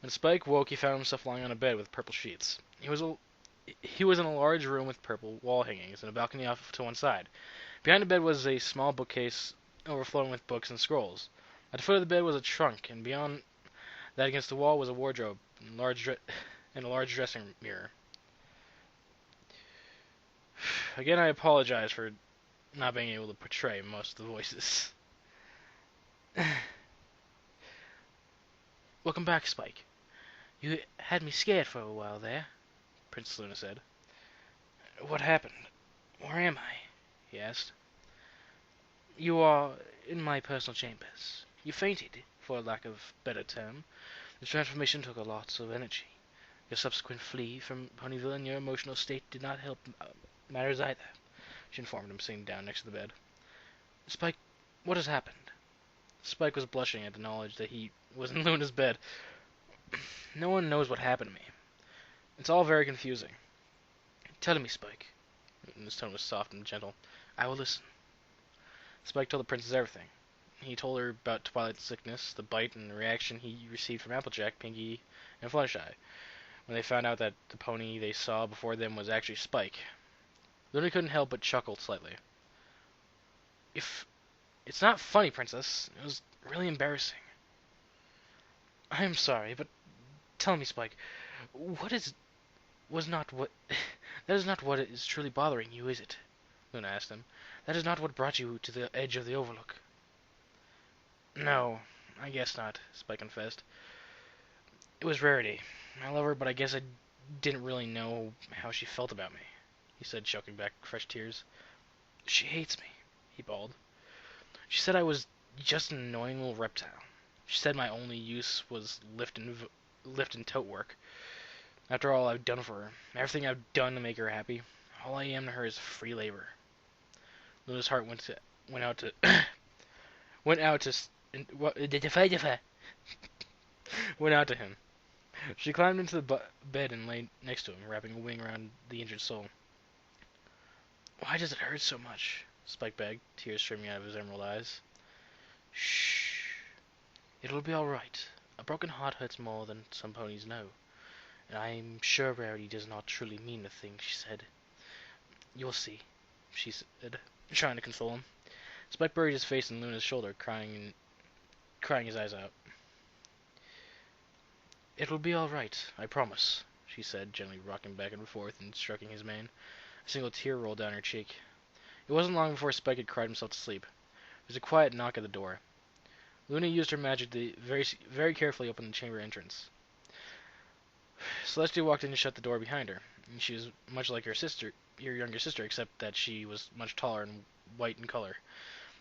When Spike woke, he found himself lying on a bed with purple sheets. He was in a large room with purple wall hangings and a balcony off to one side. Behind the bed was a small bookcase overflowing with books and scrolls. At the foot of the bed was a trunk, and beyond that against the wall was a wardrobe and a large dressing mirror. Again, I apologize for not being able to portray most of the voices. Welcome back, Spike. You had me scared for a while there, Princess Luna said. What happened? Where am I? He asked. You are in my personal chambers. You fainted, for lack of better term. The transformation took a lot of energy. Your subsequent flee from Ponyville and your emotional state did not help matters either, she informed him, sitting down next to the bed. Spike, what has happened? Spike was blushing at the knowledge that he was in Luna's bed. No one knows what happened to me. It's all very confusing. Tell me, Spike. And his tone was soft and gentle. I will listen. Spike told the princess everything. He told her about Twilight's sickness, the bite, and the reaction he received from Applejack, Pinky, and Fluttershy when they found out that the pony they saw before them was actually Spike. Luna couldn't help but chuckle slightly. If it's not funny, Princess, it was really embarrassing. I am sorry, but tell me, Spike, what is was not what that is not what is truly bothering you, is it? Luna asked him. That is not what brought you to the edge of the Overlook. No, I guess not, Spike confessed. It was Rarity. I love her, but I guess I didn't really know how she felt about me, he said, choking back fresh tears. She hates me, he bawled. She said I was just an annoying little reptile. She said my only use was lift and tote work. After all I've done for her, everything I've done to make her happy, all I am to her is free labor. Luna's heart went out to went out to went out to him. She climbed into the bed and lay next to him, wrapping a wing around the injured soul. Why does it hurt so much? Spike begged, tears streaming out of his emerald eyes. Shh. It'll be all right. A broken heart hurts more than some ponies know. And I'm sure Rarity does not truly mean the thing she said. You'll see, she said, trying to console him. Spike buried his face in Luna's shoulder, crying his eyes out. It'll be all right, I promise, she said, gently rocking back and forth and stroking his mane. A single tear rolled down her cheek. It wasn't long before Spike had cried himself to sleep. There was a quiet knock at the door. Luna used her magic to very carefully open the chamber entrance. Celestia walked in and shut the door behind her. She was much like your younger sister, except that she was much taller and white in color.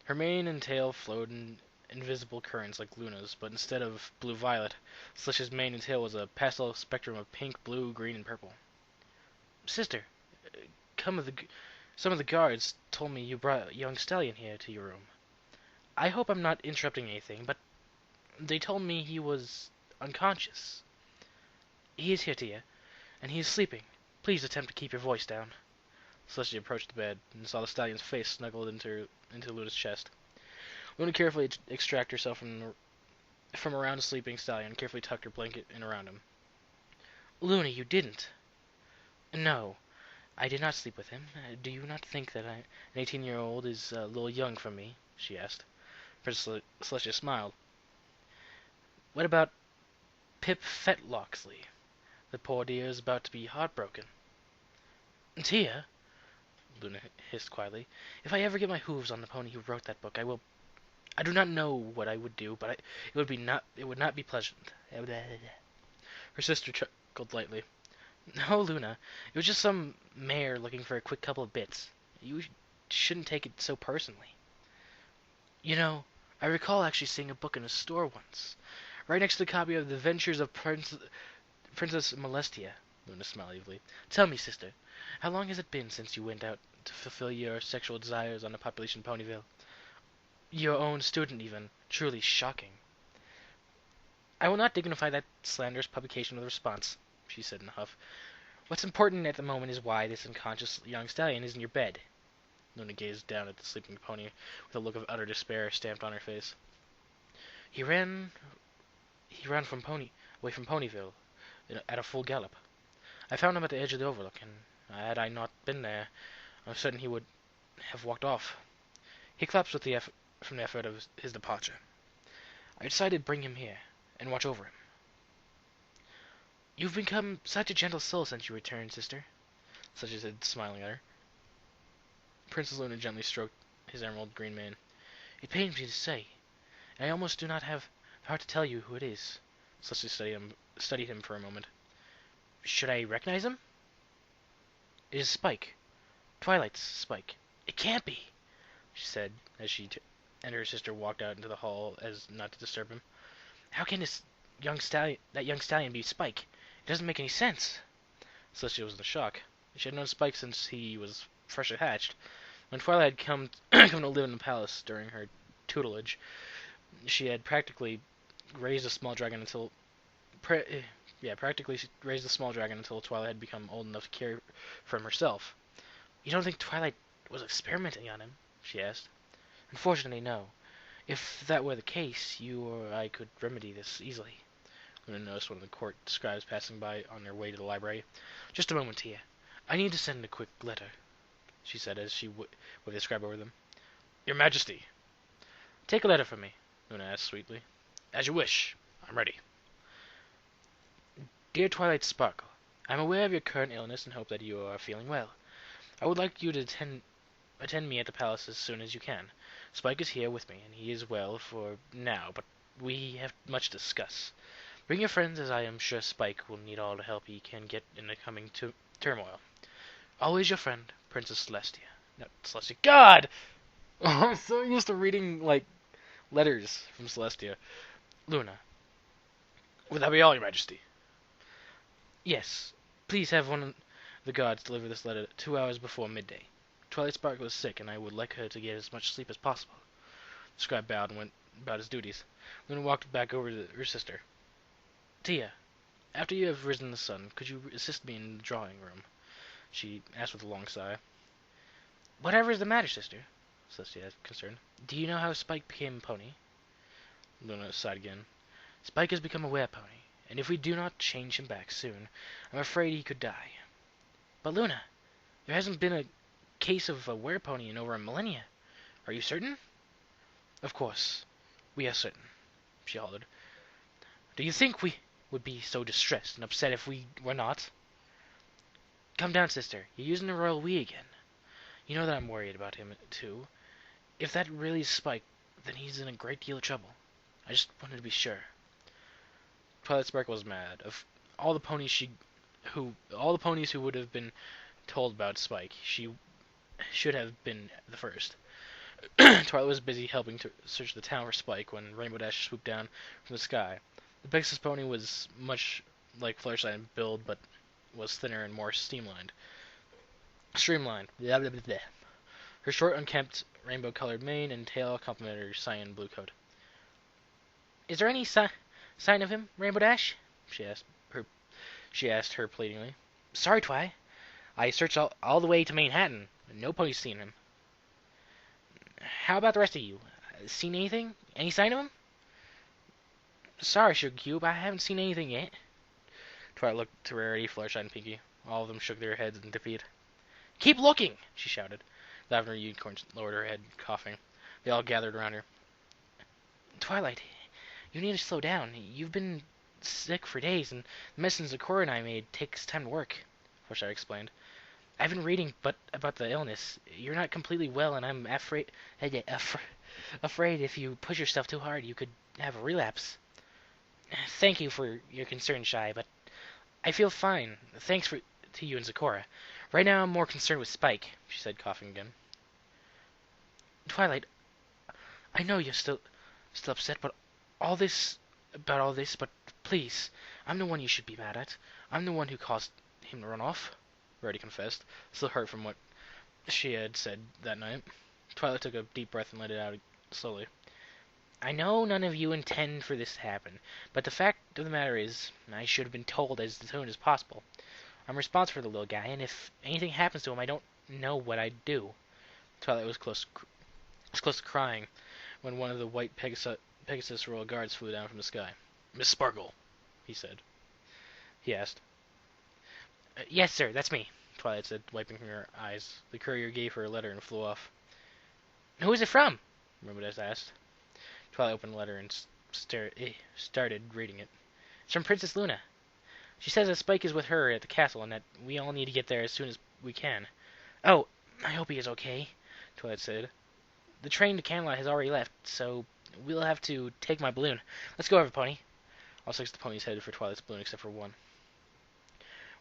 Her mane and tail flowed in invisible currents like Luna's, but instead of blue-violet, Celestia's mane and tail was a pastel spectrum of pink, blue, green, and purple. Sister, some of the guards told me you brought a young stallion here to your room. I hope I'm not interrupting anything, but they told me he was unconscious. He is here, Tia, and he is sleeping. Please attempt to keep your voice down. Celestia approached the bed and saw the stallion's face snuggled into Luna's chest. Luna carefully extracted herself from around the sleeping stallion and carefully tucked her blanket in around him. Luna, you didn't. No, I did not sleep with him. Do you not think that an 18-year-old is a little young for me? She asked. Princess Celestia smiled. What about Pip Fetlocksley? The poor dear is about to be heartbroken. Tia, Luna hissed quietly, if I ever get my hooves on the pony who wrote that book, I will. I do not know what I would do, but it would not be pleasant. Her sister chuckled lightly. No, Luna, it was just some mare looking for a quick couple of bits. You shouldn't take it so personally. You know, I recall actually seeing a book in a store once, right next to the copy of The Adventures of Princess Molestia. Luna smiled evilly. Tell me, sister, how long has it been since you went out to fulfill your sexual desires on the population Ponyville? Your own student, even. Truly shocking. I will not dignify that slanderous publication with a response, she said in a huff. What's important at the moment is why this unconscious young stallion is in your bed. Luna gazed down at the sleeping pony with a look of utter despair stamped on her face. He ran from away from Ponyville, at a full gallop. I found him at the edge of the overlook, and had I not been there, I'm certain he would have walked off. He collapsed with from the effort of his departure. I decided to bring him here, and watch over him. You've become such a gentle soul since you returned, sister, Celestia said, smiling at her. Princess Luna gently stroked his emerald green mane. It pains me to say, and I almost do not have the heart to tell you who it is. Celestia studied him for a moment. Should I recognize him? It is Spike. Twilight's Spike. It can't be, she said, as she and her sister walked out into the hall as not to disturb him. How can that young stallion be Spike? It doesn't make any sense. Celestia was in shock. She had known Spike since he was freshly hatched. When Twilight had come to live in the palace during her tutelage, she had practically raised a small dragon until Twilight had become old enough to care for him herself. You don't think Twilight was experimenting on him? She asked. Unfortunately, no. If that were the case, you or I could remedy this easily. Luna noticed one of the court scribes passing by on their way to the library. Just a moment, Tia. I need to send a quick letter, she said as she waved the scribe over them. Your Majesty. Take a letter from me, Luna asked sweetly. As you wish. I'm ready. Dear Twilight Sparkle, I am aware of your current illness and hope that you are feeling well. I would like you to attend me at the palace as soon as you can. Spike is here with me, and he is well for now, but we have much to discuss. Bring your friends, as I am sure Spike will need all the help he can get in the coming turmoil. Always your friend, Princess Celestia. No, Celestia. God! I'm so used to reading, letters from Celestia. Luna. Would that be all, Your Majesty? Yes. Please have one of the guards deliver this letter 2 hours before midday. Twilight Sparkle is sick, and I would like her to get as much sleep as possible. The scribe bowed and went about his duties. Luna walked back over to her sister. Tia, after you have risen the sun, could you assist me in the drawing room? She asked with a long sigh. Whatever is the matter, sister? Celestia asked, concerned. Do you know how Spike became a pony? Luna sighed again. Spike has become a werepony, and if we do not change him back soon, I'm afraid he could die. But Luna, there hasn't been a case of a werepony in over a millennia. Are you certain? Of course, we are certain, she hollered. Do you think we would be so distressed and upset if we were not? Calm down, sister. You're using the royal we again. You know that I'm worried about him, too. If that really is Spike, then he's in a great deal of trouble. I just wanted to be sure. Twilight Sparkle was mad. Of all the ponies who would have been told about Spike, she should have been the first. Twilight was busy helping to search the town for Spike when Rainbow Dash swooped down from the sky. The Pegasus pony was much like Fluttershy in build, but was thinner and more streamlined. Blah, blah, blah, blah. Her short, unkempt, rainbow-colored mane and tail complemented her cyan blue coat. Is there any sign of him, Rainbow Dash? She asked her pleadingly. Sorry, Twi. I searched all the way to Manhattan. No pony's seen him. How about the rest of you? Seen anything? Any sign of him? Sorry, Sugar Cube, I haven't seen anything yet. Twilight looked to Rarity, Fluttershy, and Pinkie. All of them shook their heads in defeat. Keep looking, she shouted. Lavender Unicorn lowered her head, coughing. They all gathered around her. Twilight, you need to slow down. You've been sick for days, and the medicines Sakura and I made takes time to work, Fluttershy explained. I've been reading about the illness. You're not completely well, and I'm afraid if you push yourself too hard, you could have a relapse. Thank you for your concern, Shy, but I feel fine. Thanks to you and Sakura. Right now, I'm more concerned with Spike, she said, coughing again. Twilight, I know you're still upset about all this, but please, I'm the one you should be mad at. I'm the one who caused him to run off, Rarity confessed, still hurt from what she had said that night. Twilight took a deep breath and let it out slowly. I know none of you intend for this to happen, but the fact of the matter is, I should have been told as soon as possible. I'm responsible for the little guy, and if anything happens to him, I don't know what I'd do. Twilight was close to crying when one of the white Pegasus royal guards flew down from the sky. Miss Sparkle, he said. He asked. Yes, sir, that's me, Twilight said, wiping her eyes. The courier gave her a letter and flew off. Who is it from? Rainbow asked. Twilight opened the letter and started reading it. It's from Princess Luna. She says that Spike is with her at the castle and that we all need to get there as soon as we can. Oh, I hope he is okay, Twilight said. The train to Camelot has already left, so we'll have to take my balloon. Let's go, Werepony. All six of the ponies headed for Twilight's balloon except for one.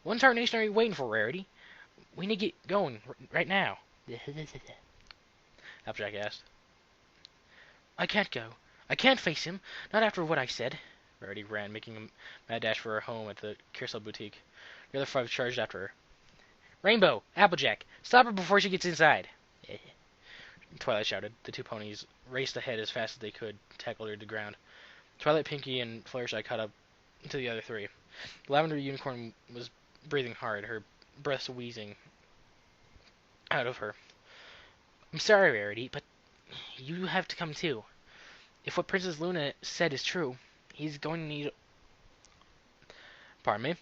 What tarnation are you waiting for, Rarity? We need to get going right now. Applejack asked. I can't go. I can't face him, not after what I said. Rarity ran, making a mad dash for her home at the Carousel Boutique. The other five charged after her. Rainbow! Applejack! Stop her before she gets inside! Twilight shouted. The two ponies raced ahead as fast as they could, tackled her to the ground. Twilight, Pinkie, and Fluttershy caught up to the other three. The Lavender Unicorn was breathing hard, her breath wheezing out of her. I'm sorry, Rarity, but you have to come too. If what Princess Luna said is true, he's going to need... Pardon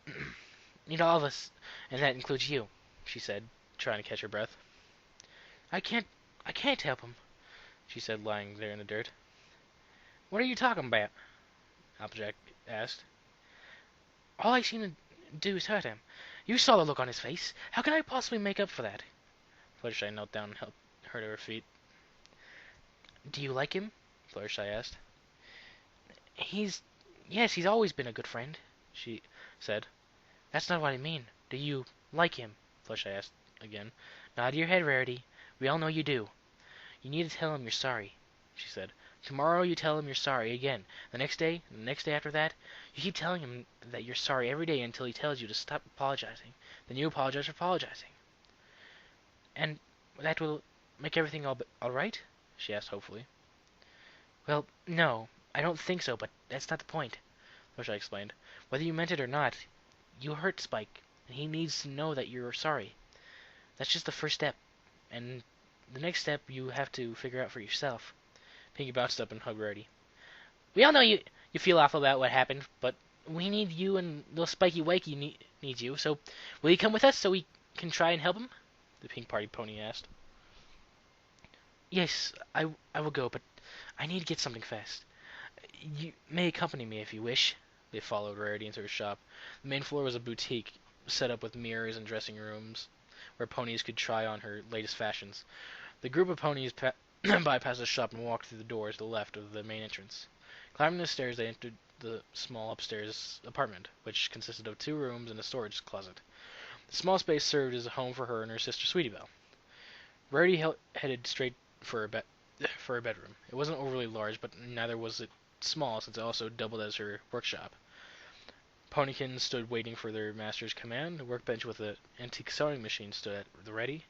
me? Need all of us, and that includes you, she said, trying to catch her breath. I can't help him, she said, lying there in the dirt. What are you talking about? Applejack asked. All I seem to do is hurt him. You saw the look on his face. How can I possibly make up for that? Fluttershy knelt down and helped her to her feet. Do you like him? Fluttershy asked. Yes, he's always been a good friend, she said. That's not what I mean. Do you like him? Fluttershy asked again. Nod your head, Rarity. We all know you do. You need to tell him you're sorry, she said. Tomorrow you tell him you're sorry again. The next day, and the next day after that, you keep telling him that you're sorry every day until he tells you to stop apologizing. Then you apologize for apologizing. And that will make everything all right? She asked hopefully. Well, no, I don't think so, but that's not the point, Fluttershy explained. Whether you meant it or not, you hurt Spike, and he needs to know that you're sorry. That's just the first step, and the next step you have to figure out for yourself. Pinkie bounced up and hugged Rarity. We all know you feel awful about what happened, but we need you, and little Spiky Wakey needs you, so will you come with us so we can try and help him? The Pink Party Pony asked. Yes, I will go, but I need to get something fast. You may accompany me if you wish. They followed Rarity into her shop. The main floor was a boutique, set up with mirrors and dressing rooms, where ponies could try on her latest fashions. The group of ponies bypassed the shop and walked through the doors to the left of the main entrance. Climbing the stairs, they entered the small upstairs apartment, which consisted of 2 rooms and a storage closet. The small space served as a home for her and her sister Sweetie Belle. Rarity headed straight for her bedroom. It wasn't overly large, but neither was it small, since it also doubled as her workshop. Ponykins stood waiting for their master's command. A workbench with an antique sewing machine stood at the ready.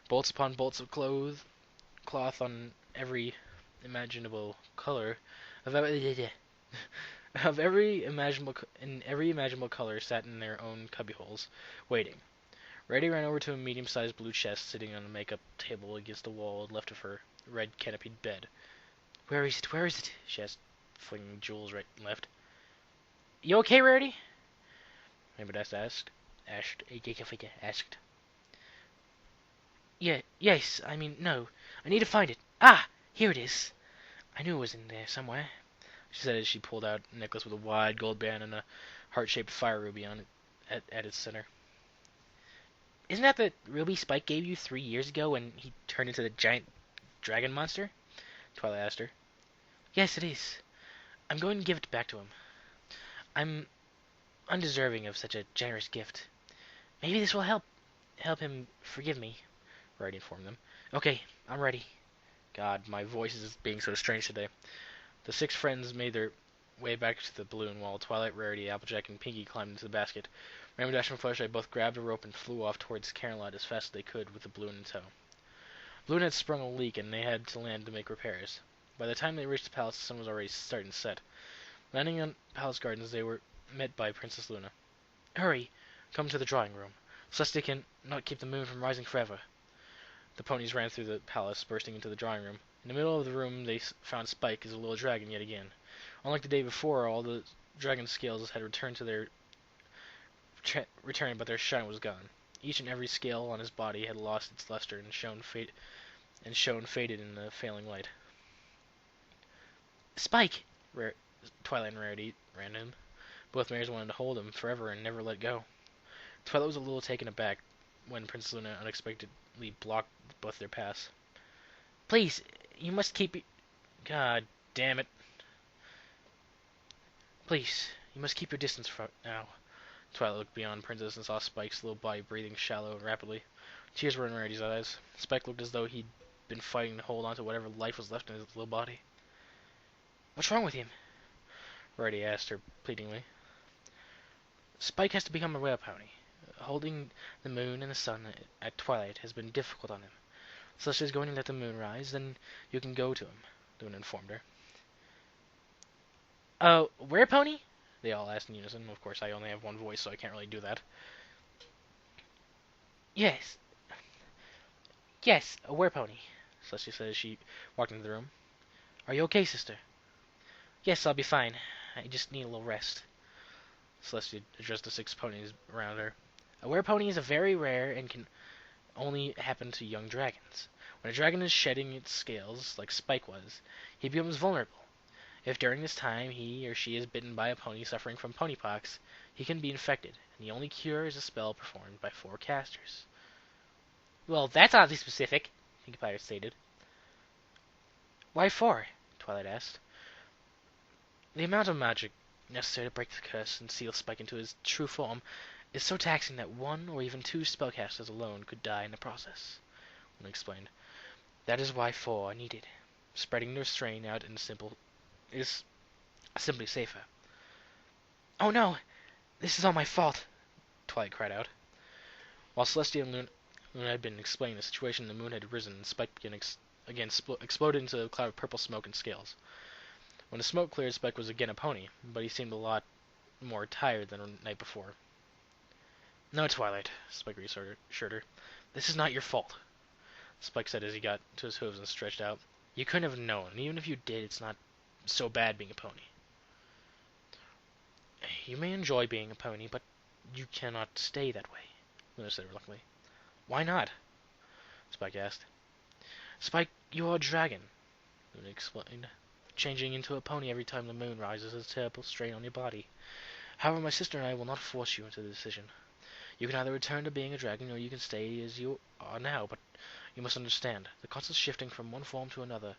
Bolts upon bolts of cloth on every imaginable color of every imaginable color sat in their own cubbyholes, waiting. Rarity ran over to a medium-sized blue chest sitting on a makeup table against the wall left of her red canopied bed. Where is it? Where is it? She asked, flinging jewels right and left. You okay, Rarity? Rainbow asked. Yeah, yes, I mean, no. I need to find it. Ah! Here it is. I knew it was in there somewhere, she said as she pulled out a necklace with a wide gold band and a heart-shaped fire ruby on it at its center. Isn't that the ruby Spike gave you 3 years ago when he turned into the giant dragon monster? Twilight asked her. Yes, it is. I'm going to give it back to him. I'm undeserving of such a generous gift. Maybe this will help him forgive me, Rarity informed them. Okay, I'm ready. God, my voice is being so strange today. The 6 friends made their way back to the balloon while Twilight, Rarity, Applejack, and Pinkie climbed into the basket. Rainbow Dash and Fluttershy both grabbed a rope and flew off towards Camelot as fast as they could with the balloon in tow. The balloon had sprung a leak and they had to land to make repairs. By the time they reached the palace, the sun was already starting to set. Landing on Palace Gardens, they were met by Princess Luna. Hurry! Come to the drawing room. Celestia can not keep the moon from rising forever. The ponies ran through the palace, bursting into the drawing room. In the middle of the room, they found Spike as a little dragon yet again. Unlike the day before, all the dragon scales had returned to their but their shine was gone. Each and every scale on his body had lost its luster and shone faded in the failing light. Spike! Twilight and Rarity ran to him. Both mares wanted to hold him forever and never let go. Twilight was a little taken aback when Princess Luna unexpectedly blocked both their paths. Please, you must keep... God damn it. Please, you must keep your distance from now. Twilight looked beyond Princess and saw Spike's little body breathing shallow and rapidly. Tears were in Rarity's eyes. Spike looked as though he'd been fighting to hold on to whatever life was left in his little body. What's wrong with him? Rarity asked her pleadingly. Spike has to become a werepony. Holding the moon and the sun at twilight has been difficult on him. Celestia's going to let the moon rise, then you can go to him, Luna informed her. Werepony? They all asked in unison. Of course, I only have one voice, so I can't really do that. Yes. Yes, a werepony, Celestia said as she walked into the room. Are you okay, sister? Yes, I'll be fine. I just need a little rest. Celestia addressed the 6 ponies around her. A werepony is a very rare and can only happen to young dragons. When a dragon is shedding its scales, like Spike was, he becomes vulnerable. If during this time he or she is bitten by a pony suffering from ponypox, he can be infected, and the only cure is a spell performed by 4 casters. Well, that's oddly specific, Pinkie stated. Why 4? Twilight asked. The amount of magic necessary to break the curse and seal Spike into his true form is so taxing that 1 or even 2 spellcasters alone could die in the process, Luna explained. That is why 4 are needed. Spreading their strain out is simply safer. Oh no! This is all my fault! Twilight cried out. While Celestia and Luna had been explaining the situation, the moon had risen and Spike exploded into a cloud of purple smoke and scales. When the smoke cleared, Spike was again a pony, but he seemed a lot more tired than the night before. No, Twilight, Spike reassured her. This is not your fault, Spike said as he got to his hooves and stretched out. You couldn't have known, and even if you did, it's not so bad being a pony. You may enjoy being a pony, but you cannot stay that way, Luna said reluctantly. Why not? Spike asked. Spike, you are a dragon, Luna explained. Changing into a pony every time the moon rises is a terrible strain on your body. However, my sister and I will not force you into the decision. You can either return to being a dragon or you can stay as you are now, but you must understand, the constant shifting from one form to another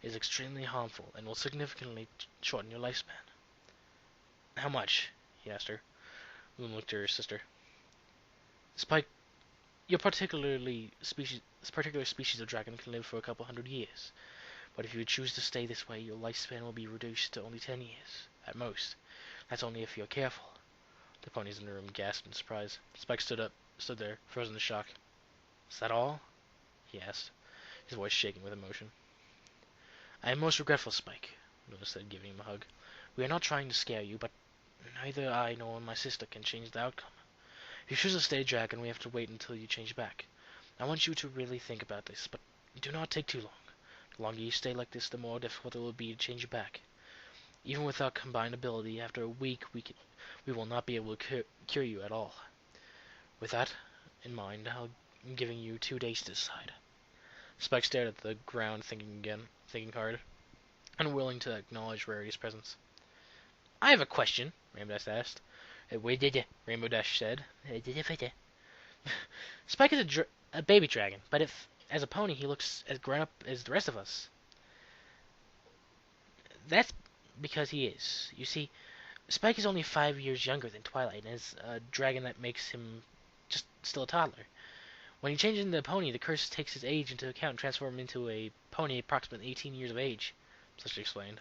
is extremely harmful and will significantly shorten your lifespan. How much? He asked her. Luna looked at her sister. Spike, your particular species of dragon can live for a couple 100 years. But if you choose to stay this way, your lifespan will be reduced to only 10 years, at most. That's only if you're careful. The ponies in the room gasped in surprise. Spike stood there, frozen in shock. Is that all? He asked, his voice shaking with emotion. I am most regretful, Spike, Luna said, giving him a hug. We are not trying to scare you, but neither I nor my sister can change the outcome. If you choose to stay a dragon, we have to wait until you change back. I want you to really think about this, but do not take too long. The longer you stay like this, the more difficult it will be to change you back. Even with our combined ability, after a week, we will not be able to cure you at all. With that in mind, I'm giving you 2 days to decide. Spike stared at the ground, thinking hard, unwilling to acknowledge Rarity's presence. I have a question, Rainbow Dash asked. Rainbow Dash said. Spike is a baby dragon, but if, as a pony, he looks as grown up as the rest of us. That's because he is. You see, Spike is only 5 years younger than Twilight, and is a dragon that makes him just still a toddler. When he changes into a pony, the curse takes his age into account and transforms him into a pony approximately 18 years of age, Celestia explained.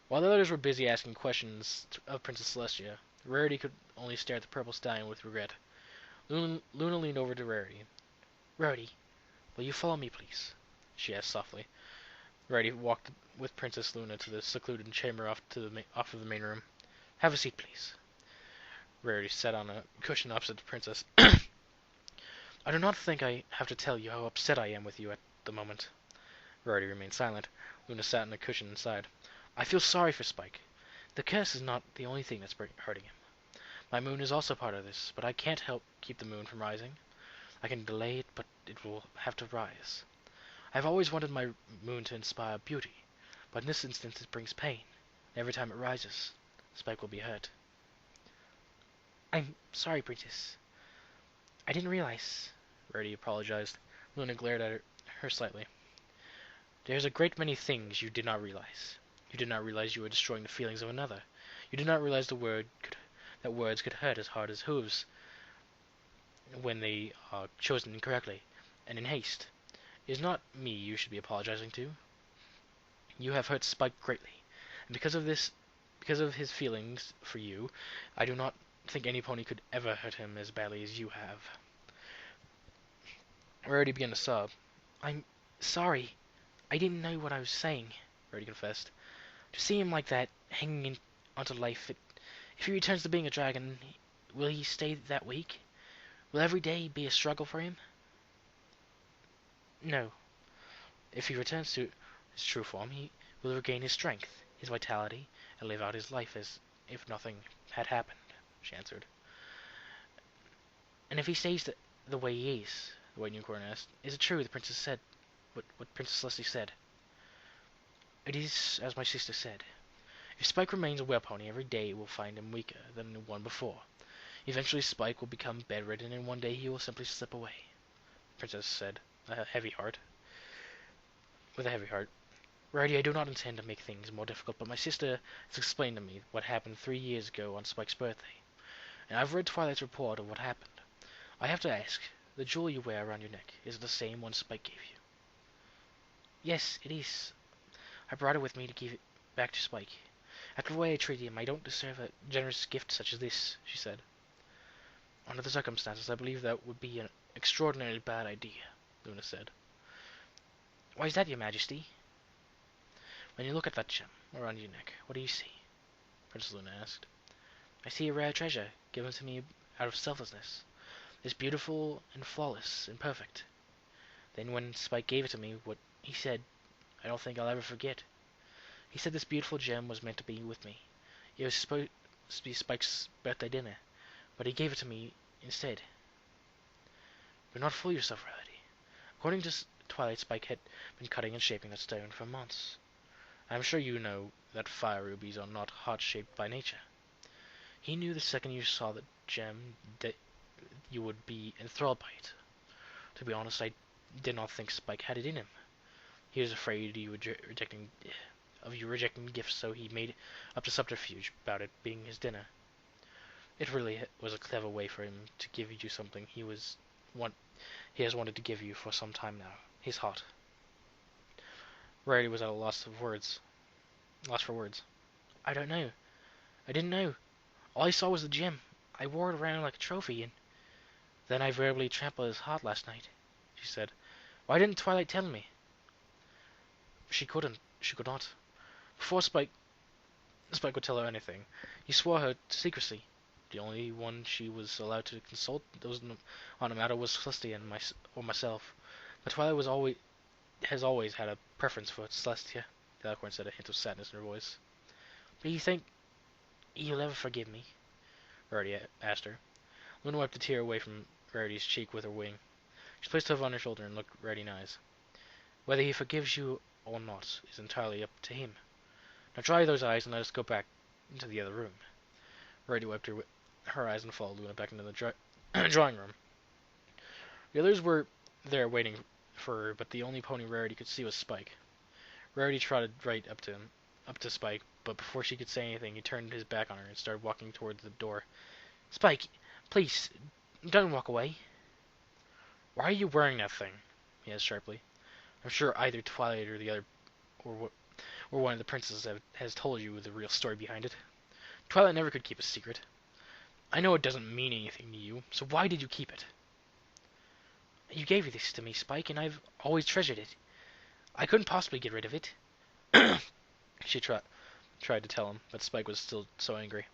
While the others were busy asking questions of Princess Celestia, Rarity could only stare at the purple stallion with regret. Luna leaned over to Rarity. Rarity, will you follow me, please? She asked softly. Rarity walked with Princess Luna to the secluded chamber off of the main room. Have a seat, please. Rarity sat on a cushion opposite the princess. I do not think I have to tell you how upset I am with you at the moment. Rarity remained silent. Luna sat on the cushion inside. I feel sorry for Spike. The curse is not the only thing that's hurting him. My moon is also part of this, but I can't help keep the moon from rising. I can delay it, but it will have to rise. I've always wanted my moon to inspire beauty, but in this instance it brings pain. And every time it rises, Spike will be hurt. I'm sorry, Princess. I didn't realize. Rarity apologized. Luna glared at her slightly. There's a great many things you did not realize. You did not realize you were destroying the feelings of another. You did not realize that words could hurt as hard as hooves when they are chosen incorrectly and in haste. It is not me you should be apologizing to. You have hurt Spike greatly, and because of his feelings for you, I do not think any pony could ever hurt him as badly as you have. Rarity began to sob. I'm sorry. I didn't know what I was saying, Rarity confessed. To see him like that, hanging onto life, if he returns to being a dragon, will he stay that weak? Will every day be a struggle for him? No. If he returns to his true form, he will regain his strength, his vitality, and live out his life as if nothing had happened, she answered. And if he stays the way he is, the White Unicorn asked, is it true the princess said what Princess Celeste said? It is as my sister said. If Spike remains a Werepony, every day will find him weaker than the one before. Eventually Spike will become bedridden, and one day he will simply slip away, the princess said, with a heavy heart. Rarity, I do not intend to make things more difficult, but my sister has explained to me what happened 3 years ago on Spike's birthday, and I've read Twilight's report of what happened. I have to ask, the jewel you wear around your neck, is it the same one Spike gave you? Yes, it is. I brought it with me to give it back to Spike. After the way I treated him, I don't deserve a generous gift such as this, she said. Under the circumstances, I believe that would be an extraordinarily bad idea, Luna said. Why is that, your majesty? When you look at that gem around your neck, what do you see? Princess Luna asked. I see a rare treasure given to me out of selflessness. It's beautiful and flawless and perfect. Then when Spike gave it to me, what he said, I don't think I'll ever forget. He said this beautiful gem was meant to be with me. It was supposed to be Spike's birthday dinner, but he gave it to me instead. Do not fool yourself, Rarity. According to Twilight, Spike had been cutting and shaping that stone for months. I am sure you know that fire rubies are not heart-shaped by nature. He knew the second you saw the gem that you would be enthralled by it. To be honest, I did not think Spike had it in him. He was afraid of you rejecting gifts, so he made up a subterfuge about it being his dinner. It really was a clever way for him to give you something he has wanted to give you for some time now. His heart. Rarity was at a loss for words. I don't know. I didn't know. All I saw was the gem. I wore it around like a trophy, and then I verbally trampled his heart last night, she said. Why didn't Twilight tell me? She couldn't. She could not. Before Spike would tell her anything, he swore her to secrecy. The only one she was allowed to consult on the matter was Celestia or myself. But Twilight has always had a preference for Celestia, the Alicorn said, a hint of sadness in her voice. But you think he'll ever forgive me? Rarity asked her. Luna wiped a tear away from Rarity's cheek with her wing. She placed her on her shoulder and looked Rarity in the eyes. Whether he forgives you or not is entirely up to him. Now dry those eyes and let us go back into the other room. Rarity wiped her eyes and followed Luna back into the drawing room. The others were there waiting for her, but the only pony Rarity could see was Spike. Rarity trotted right up to Spike, but before she could say anything, he turned his back on her and started walking towards the door. Spike, please, don't walk away. Why are you wearing that thing? He asked sharply. I'm sure either Twilight or the other, or one of the princesses has told you the real story behind it. Twilight never could keep a secret. I know it doesn't mean anything to you, so why did you keep it? You gave this to me, Spike, and I've always treasured it. I couldn't possibly get rid of it. She tried to tell him, but Spike was still so angry.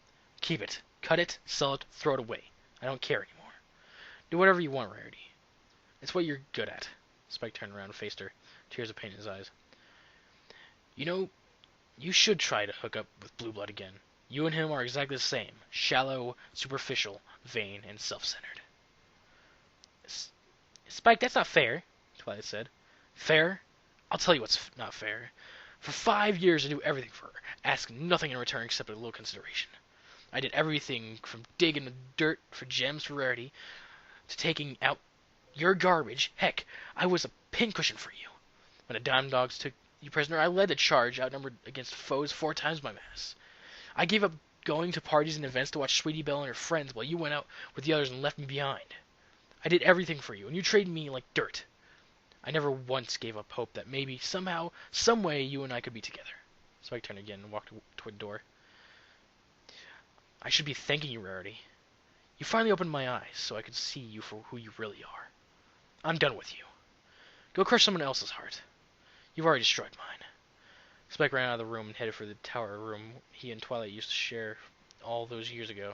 Keep it. Cut it, sell it, throw it away. I don't care anymore. Do whatever you want, Rarity. It's what you're good at. Spike turned around and faced her, tears of pain in his eyes. You know, you should try to hook up with Blue Blood again. You and him are exactly the same. Shallow, superficial, vain, and self-centered. Spike, that's not fair, Twilight said. Fair? I'll tell you what's not fair. For 5 years I do everything for her, asking nothing in return except a little consideration. I did everything from digging the dirt for gems for rarity to taking out your garbage. Heck, I was a pincushion for you. When the Dime Dogs took you prisoner, I led the charge, outnumbered against foes 4 times my mass. I gave up going to parties and events to watch Sweetie Belle and her friends while you went out with the others and left me behind. I did everything for you, and you traded me like dirt. I never once gave up hope that maybe, somehow, some way, you and I could be together. Spike turned again and walked toward the door. I should be thanking you, Rarity. You finally opened my eyes so I could see you for who you really are. I'm done with you. Go crush someone else's heart. You've already destroyed mine. Spike ran out of the room and headed for the tower room he and Twilight used to share all those years ago.